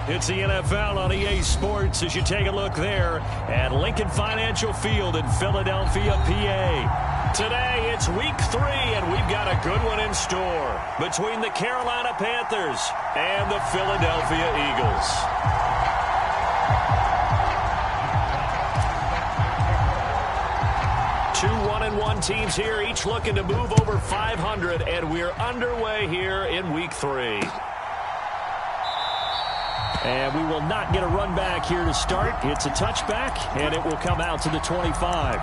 It's the NFL on EA Sports as you take a look there at Lincoln Financial Field in Philadelphia, PA. Today, it's week 3, and we've got a good one in store between the Carolina Panthers and the Philadelphia Eagles. Two 1-1 teams here, each looking to move over 500, and we're underway here in week 3. And we will not get a run back here to start. It's a touchback, and it will come out to the 25.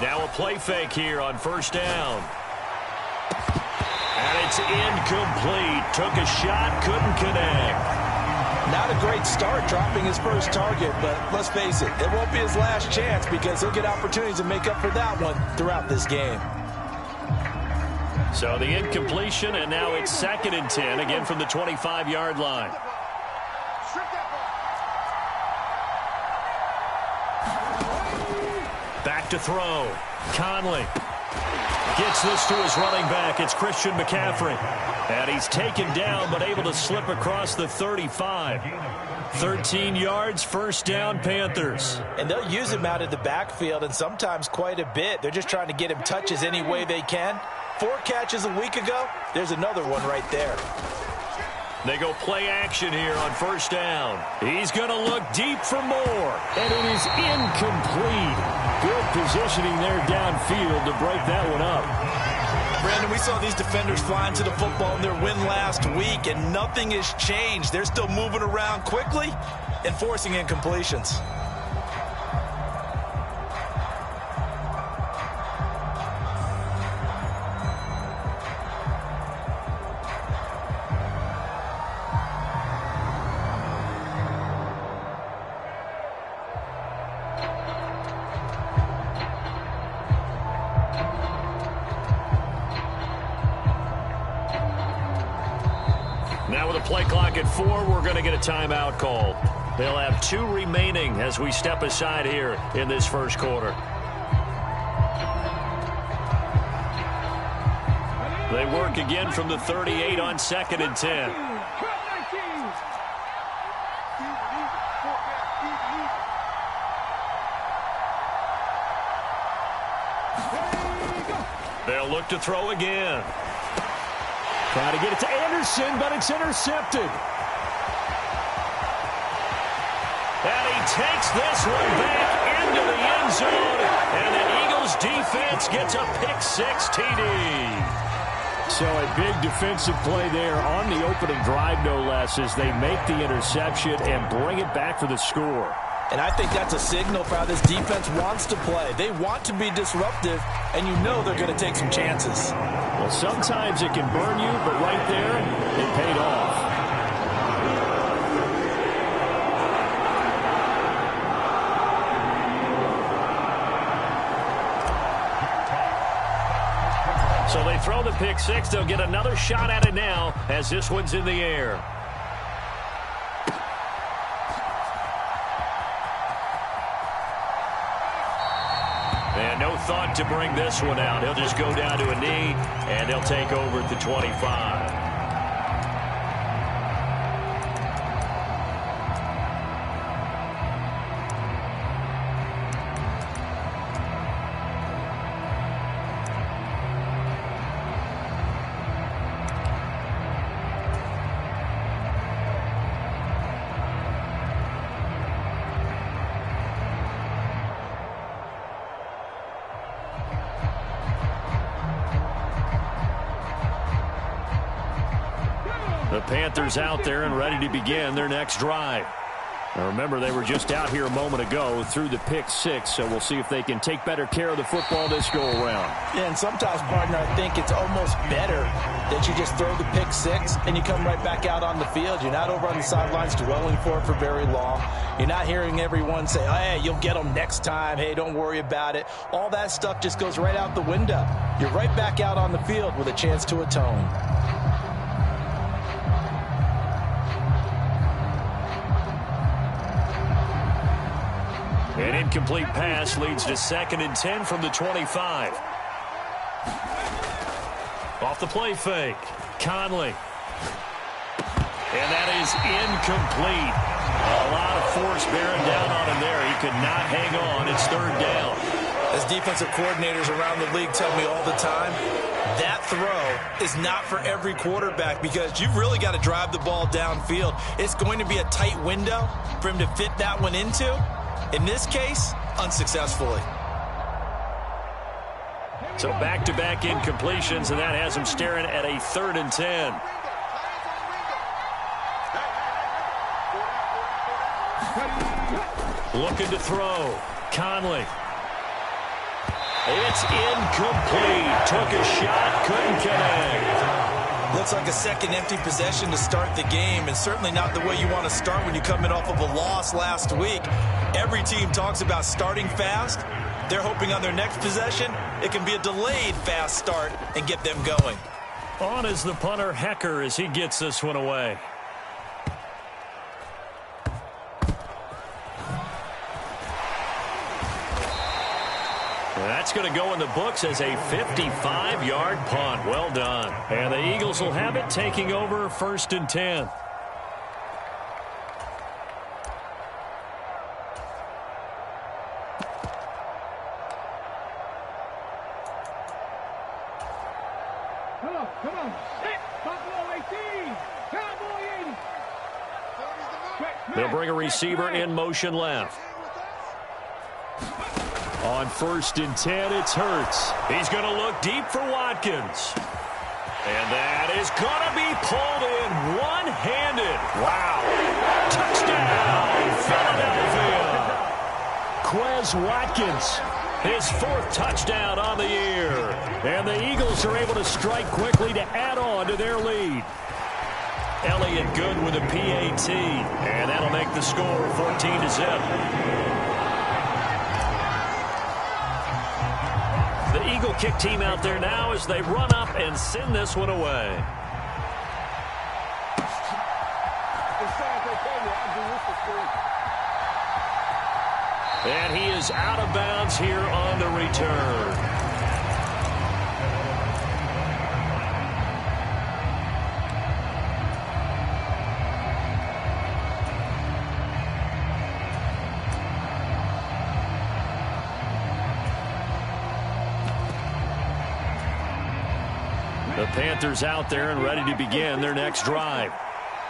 Now a play fake here on first down. And it's incomplete. Took a shot, couldn't connect. Not a great start dropping his first target, but let's face it, it won't be his last chance because he'll get opportunities to make up for that one throughout this game. So the incompletion, and now it's 2nd and 10, again from the 25-yard line. Back to throw. Conley gets this to his running back. It's Christian McCaffrey. And he's taken down but able to slip across the 35. 13 yards, first down, Panthers. And they'll use him out of the backfield and sometimes quite a bit. They're just trying to get him touches any way they can. 4 catches a week ago. There's another one right there. They go play action here on first down. He's going to look deep for more. And it is incomplete. Good positioning there downfield to break that one up. Brandon, we saw these defenders flying to the football in their win last week, and nothing has changed. They're still moving around quickly and forcing incompletions. Now with a play clock at 4, we're going to get a timeout called. They'll have 2 remaining as we step aside here in this first quarter. They work again from the 38 on 2nd and 10. They'll look to throw again. Trying to get it to Anderson, but it's intercepted. And he takes this one back into the end zone. And the Eagles defense gets a pick-6 TD. So a big defensive play there on the opening drive, no less, as they make the interception and bring it back for the score. And I think that's a signal for how this defense wants to play. They want to be disruptive, and you know they're going to take some chances. Well, sometimes it can burn you, but right there, it paid off. So they throw the pick-6. They'll get another shot at it now as this one's in the air. And no thought to bring this one out. He'll just go down to a knee, and he'll take over at the 25. Panthers out there and ready to begin their next drive. Now remember, they were just out here a moment ago through the pick six, so we'll see if they can take better care of the football this go-around. Yeah, and sometimes, partner, I think it's almost better that you just throw the pick six and you come right back out on the field. You're not over on the sidelines dwelling for it for very long. You're not hearing everyone say, oh, hey, you'll get them next time. Hey, don't worry about it. All that stuff just goes right out the window. You're right back out on the field with a chance to atone. An incomplete pass leads to 2nd and 10 from the 25. Off the play fake. Conley. And that is incomplete. A lot of force bearing down on him there. He could not hang on. It's 3rd down. As defensive coordinators around the league tell me all the time, that throw is not for every quarterback because you've really got to drive the ball downfield. It's going to be a tight window for him to fit that one into. In this case, unsuccessfully. So back-to-back incompletions, and that has him staring at a 3rd and 10. Looking to throw. Conley. It's incomplete. Took a shot, couldn't connect. Looks like a second empty possession to start the game, and certainly not the way you want to start when you come in off of a loss last week. Every team talks about starting fast. They're hoping on their next possession, it can be a delayed fast start and get them going. On is the punter, Hecker, as he gets this one away. That's going to go in the books as a 55-yard punt. Well done. And the Eagles will have it, taking over 1st and 10. Come on. Buffalo 18. Cowboy 80. They'll bring a receiver in motion left. On 1st and 10, it's Hurts. He's going to look deep for Watkins. And that is going to be pulled in one-handed. Wow. Touchdown, Philadelphia. Quez Watkins, his 4th touchdown on the year. And the Eagles are able to strike quickly to add on to their lead. Elliott good with a PAT. And that'll make the score 14-0. The Eagle kick team out there now as they run up and send this one away. And he is out of bounds here on the return. The Panthers out there and ready to begin their next drive.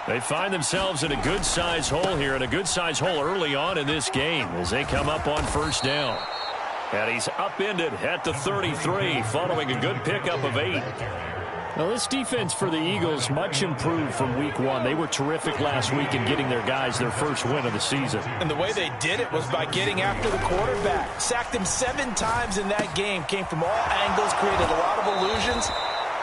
They find themselves in a good-sized hole here, and a good-sized hole early on in this game as they come up on 1st down. And he's upended at the 33 following a good pickup of 8. Now, this defense for the Eagles much improved from week 1. They were terrific last week in getting their guys their first win of the season. And the way they did it was by getting after the quarterback. Sacked him 7 times in that game. Came from all angles, created a lot of illusions,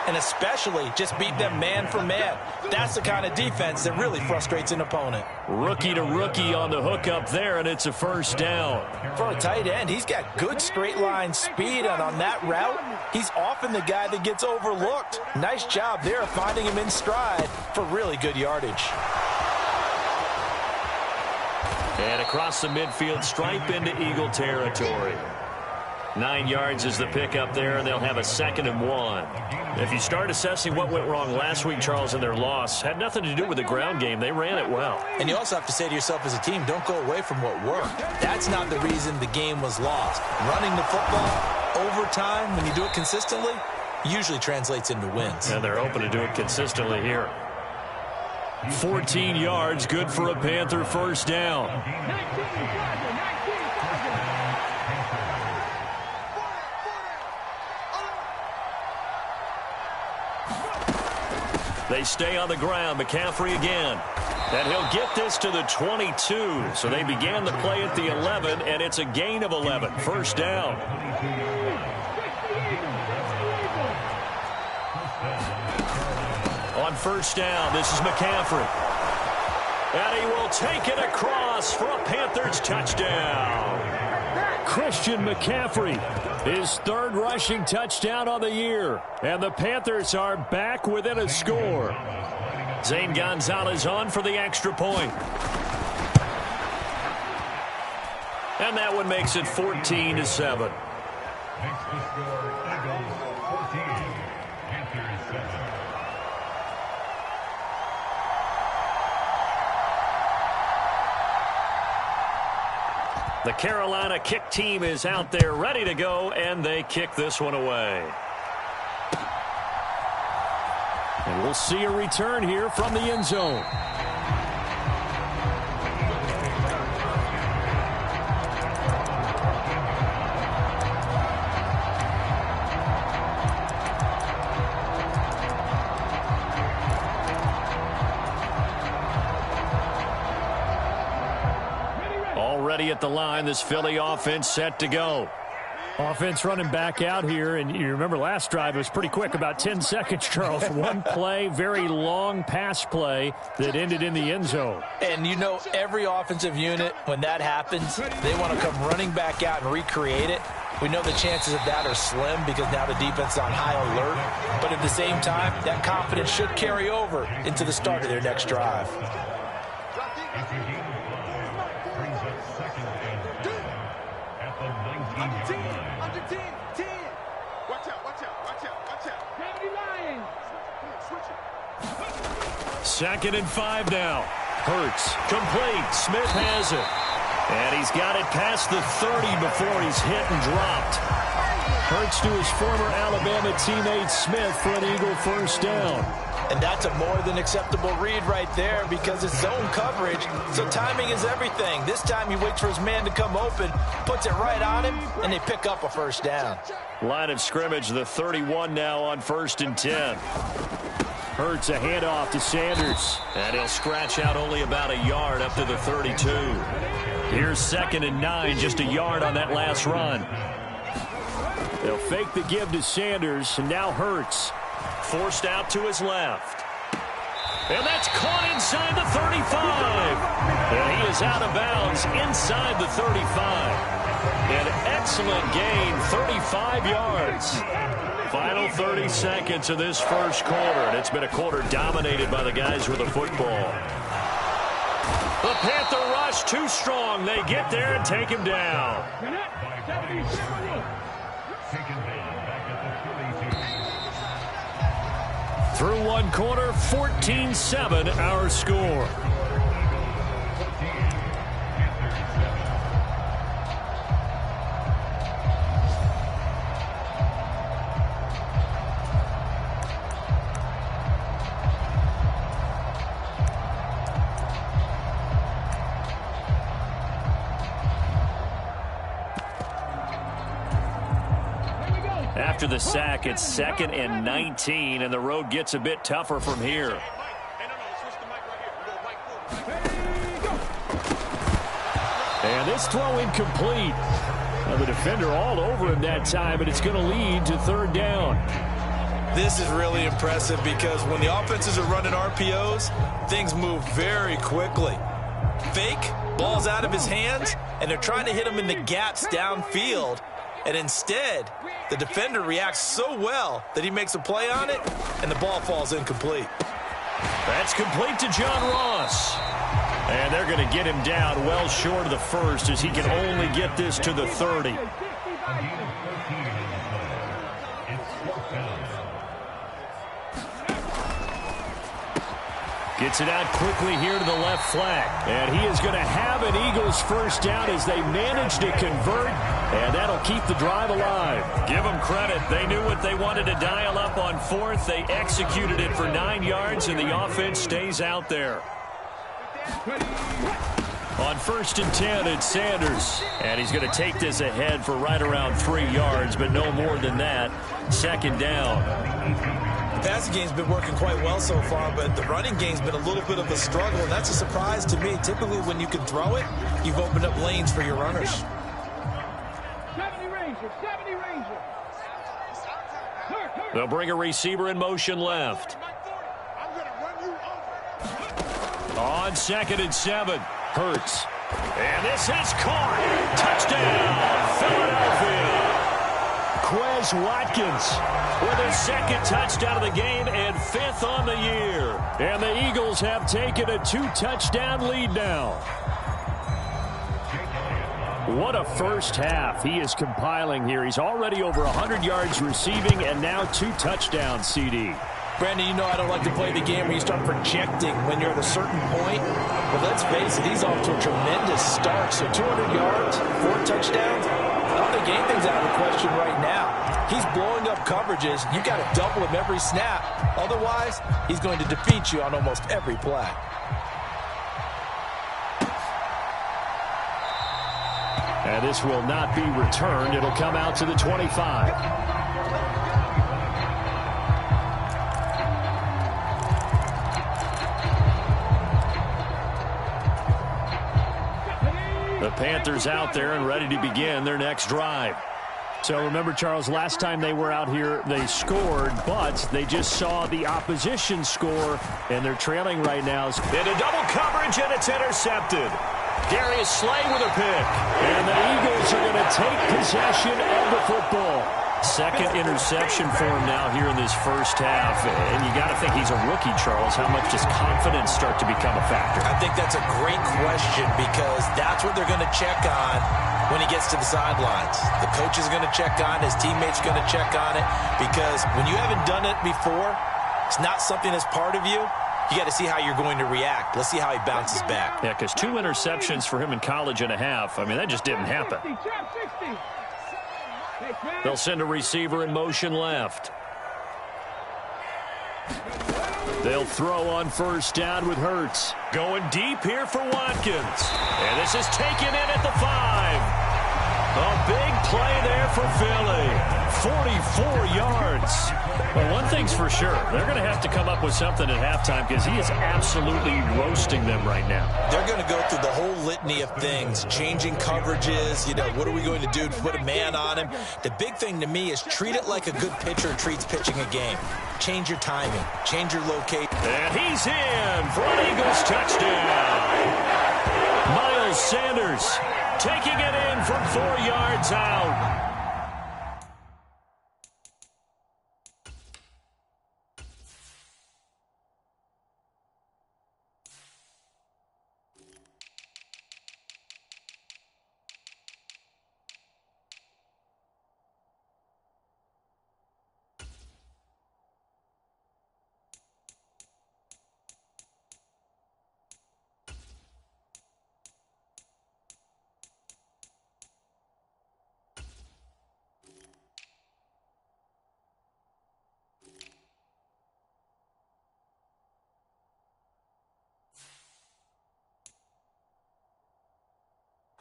and especially just beat them man for man. That's the kind of defense that really frustrates an opponent. Rookie to rookie on the hook up there, and it's a 1st down. For a tight end, he's got good straight line speed, and on that route, he's often the guy that gets overlooked. Nice job there finding him in stride for really good yardage. And across the midfield stripe into Eagle territory. 9 yards is the pickup there, and they'll have a 2nd and 1. If you start assessing what went wrong last week, Charles, in their loss, had nothing to do with the ground game. They ran it well. And you also have to say to yourself as a team, don't go away from what worked. That's not the reason the game was lost. Running the football over time, when you do it consistently, usually translates into wins. And they're open to do it consistently here. 14 yards, good for a Panther 1st down. They They stay on the ground. McCaffrey again. And he'll get this to the 22. So they began the play at the 11, and it's a gain of 11. First down. On first down, this is McCaffrey. And he will take it across for a Panthers touchdown. Christian McCaffrey, his third rushing touchdown on the year. And the Panthers are back within a score. Zane Gonzalez on for the extra point. And that one makes it 14-7. The Carolina kick team is out there ready to go, and they kick this one away. And we'll see a return here from the end zone. Already at the line, this Philly offense set to go. Offense running back out here, and you remember last drive was pretty quick, about 10 seconds, Charles. One play, very long pass play that ended in the end zone. And you know, every offensive unit, when that happens, they want to come running back out and recreate it. We know the chances of that are slim because now the defense is on high alert. But at the same time, that confidence should carry over into the start of their next drive. Second and 5 now. Hurts, complete. Smith has it. And he's got it past the 30 before he's hit and dropped. Hurts to his former Alabama teammate Smith for an Eagle first down. And that's a more than acceptable read right there because it's zone coverage, so timing is everything. This time he waits for his man to come open, puts it right on him, and they pick up a first down. Line of scrimmage, the 31 now on 1st and 10. Hurts a handoff to Sanders. And he'll scratch out only about a yard up to the 32. Here's 2nd and 9, just a yard on that last run. They'll fake the give to Sanders, and now Hurts. Forced out to his left. And that's caught inside the 35. And he is out of bounds inside the 35. An excellent gain, 35 yards. Final 30 seconds of this first quarter, and it's been a quarter dominated by the guys with the football. The Panther rush too strong. They get there and take him down. Through one quarter, 14-7 our score. After the sack, it's 2nd and 19, and the road gets a bit tougher from here. And this throw incomplete. Well, the defender all over him that time, but it's going to lead to 3rd down. This is really impressive because when the offenses are running RPOs, things move very quickly. Fake, ball's out of his hands, and they're trying to hit him in the gaps downfield. And instead, the defender reacts so well that he makes a play on it, and the ball falls incomplete. That's complete to John Ross. And they're going to get him down well short of the first as he can only get this to the 30. Gets it out quickly here to the left flank. And he is going to have an Eagles first down as they manage to convert. And that'll keep the drive alive. Give them credit. They knew what they wanted to dial up on 4th. They executed it for 9 yards, and the offense stays out there. On 1st and 10, it's Sanders. And he's going to take this ahead for right around 3 yards, but no more than that. 2nd down. passing game's been working quite well so far, but the running game's been a little bit of a struggle, and that's a surprise to me. Typically, when you can throw it, you've opened up lanes for your runners. 70 Ranger, 70 Ranger. They'll bring a receiver in motion left. On 2nd and 7, Hurts. And this is caught. Touchdown, Philadelphia. Quez Watkins with his 2nd touchdown of the game and 5th on the year. And the Eagles have taken a 2-touchdown lead now. What a first half he is compiling here. He's already over 100 yards receiving and now 2 touchdowns, CD. Brandon, you know I don't like to play the game where you start projecting when you're at a certain point. But let's face it, he's off to a tremendous start. So 200 yards, 4 touchdowns. I don't think anything's out of the question right now. He's blowing up coverages. You've got to double him every snap. Otherwise, he's going to defeat you on almost every play. And this will not be returned. It'll come out to the 25. The Panthers out there and ready to begin their next drive. So remember, Charles, last time they were out here, they scored, but they just saw the opposition score, and they're trailing right now. Into double coverage, and it's intercepted. Darius Slay with a pick. And the Eagles are going to take possession of the football. 2nd interception for him now here in this first half. And you got to think he's a rookie, Charles. How much does confidence start to become a factor? I think that's a great question because that's what they're going to check on when he gets to the sidelines. The coach is going to check on, his teammates are going to check on it, because when you haven't done it before, it's not something that's part of you. You got to see how you're going to react. Let's see how he bounces back. Yeah, because 2 interceptions for him in college and a half. I mean, that just didn't happen. They'll send a receiver in motion left. They'll throw on 1st down with Hurts. Going deep here for Watkins. And this is taken in at the 5. A big play there for Philly. 44 yards. Well, one thing's for sure. They're going to have to come up with something at halftime because he is absolutely roasting them right now. They're going to go through the whole litany of things, changing coverages. You know, what are we going to do to put a man on him? The big thing to me is treat it like a good pitcher treats pitching a game. Change your timing. Change your location. And he's in for an Eagles touchdown. Miles Sanders taking it in from 4 yards out.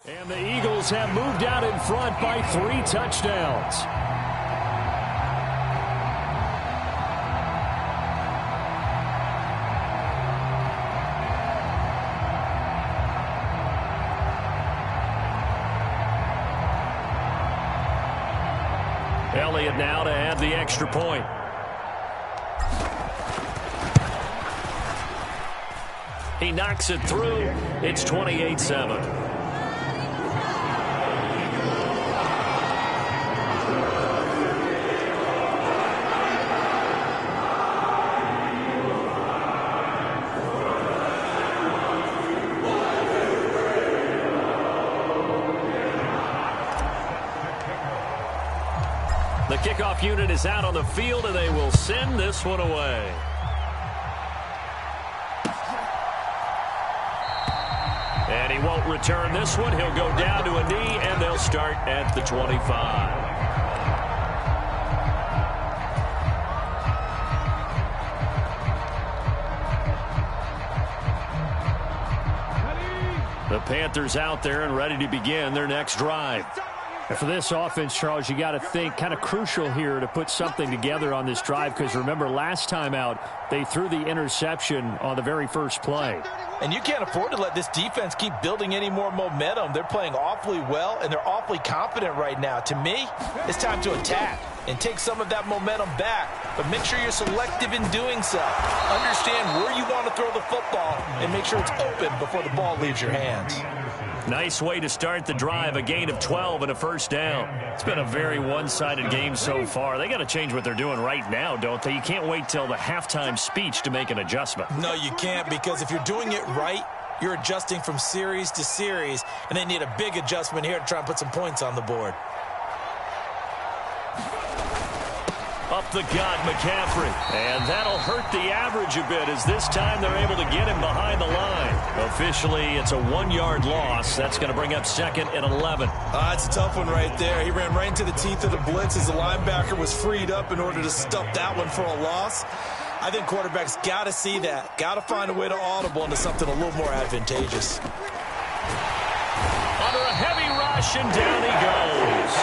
And the Eagles have moved out in front by 3 touchdowns. Elliott now to add the extra point. He knocks it through. It's 28-7. The kickoff unit is out on the field, and they will send this one away. And he won't return this one. He'll go down to a knee, and they'll start at the 25. The Panthers out there and ready to begin their next drive. For this offense, Charles, you got to think kind of crucial here to put something together on this drive, because remember last time out they threw the interception on the very first play. And you can't afford to let this defense keep building any more momentum. They're playing awfully well, and they're awfully confident right now. To me, it's time to attack and take some of that momentum back. But make sure you're selective in doing so. Understand where you want to throw the football and make sure it's open before the ball leaves your hands. Nice way to start the drive, a gain of 12 and a first down. It's been a very one-sided game so far. They got to change what they're doing right now, don't they? You can't wait till the halftime speech to make an adjustment. No, you can't, because if you're doing it right, you're adjusting from series to series, and they need a big adjustment here to try and put some points on the board. Up the gut, McCaffrey. And that'll hurt the average a bit, as this time they're able to get him behind the line. Officially, it's a 1-yard loss. That's going to bring up 2nd and 11. It's a tough one right there. He ran right into the teeth of the blitz as the linebacker was freed up in order to stop that one for a loss. I think quarterbacks got to see that. Got to find a way to audible into something a little more advantageous. Under a heavy rush, and down he goes.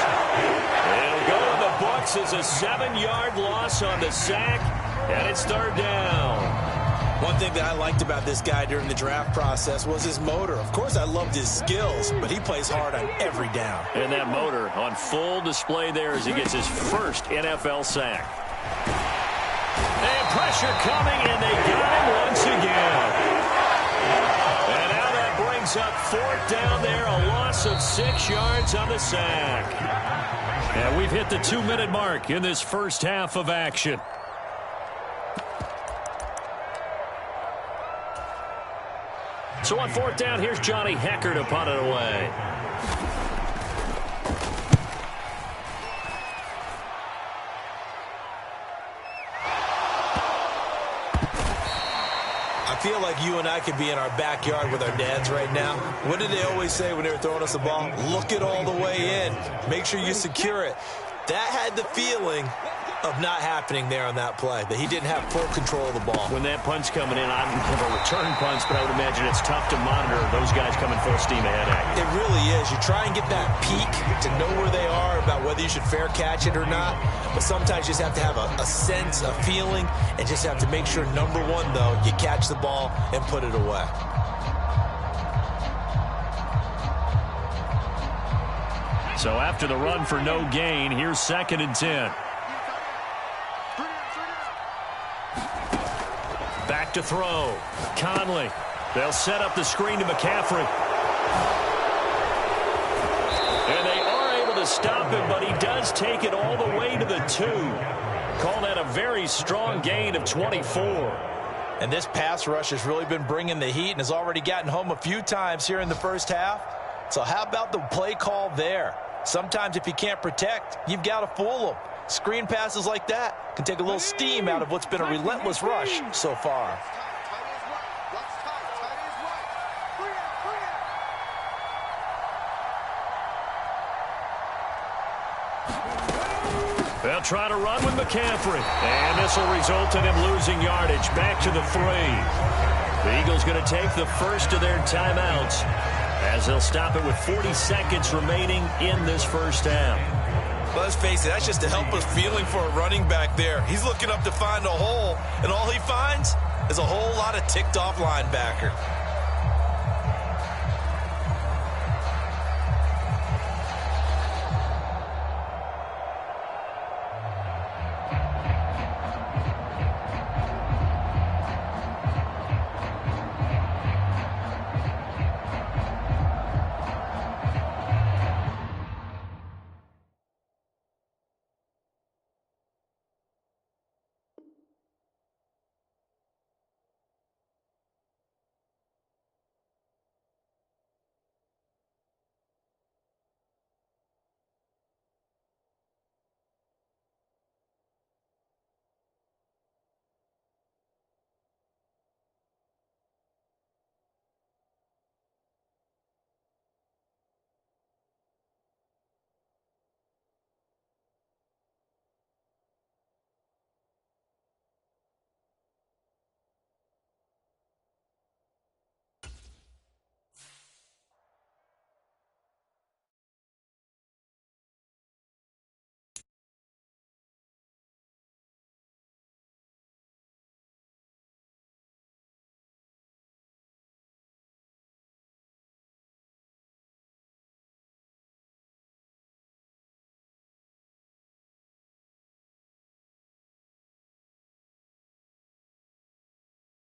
It'll go in the books as a 7-yard loss on the sack, and it's 3rd down. One thing that I liked about this guy during the draft process was his motor. Of course, I loved his skills, but he plays hard on every down. And that motor on full display there as he gets his first NFL sack. And pressure coming, and they got him once again. And now that brings up 4th down there, a loss of 6 yards on the sack. And we've hit the 2-minute mark in this first half of action. So on 4th down, here's Johnny Hecker to punt it away. I feel like you and I could be in our backyard with our dads right now. What did they always say when they were throwing us the ball? Look it all the way in. Make sure you secure it. That had the feeling of not happening there on that play, that he didn't have full control of the ball. When that punt's coming in, I don't have a return punch, but I would imagine it's tough to monitor those guys coming full steam ahead at you. It really is. You try and get that peek to know where they are, about whether you should fair catch it or not, but sometimes you just have to have a sense, a feeling, and just have to make sure, number one, though, you catch the ball and put it away. So after the run for no gain, here's 2nd and 10. Back to throw. Conley. They'll set up the screen to McCaffrey. And they are able to stop him, but he does take it all the way to the 2. Call that a very strong gain of 24. And this pass rush has really been bringing the heat and has already gotten home a few times here in the first half. So how about the play call there? Sometimes if you can't protect, you've got to fool them. Screen passes like that can take a little steam out of what's been a relentless rush so far. They'll try to run with McCaffrey. And this will result in him losing yardage. Back to the 3. The Eagles going to take the first of their timeouts, as they'll stop it with 40 seconds remaining in this first half. Well, let's face it, that's just a helpless feeling for a running back there. He's looking up to find a hole, and all he finds is a whole lot of ticked-off linebacker.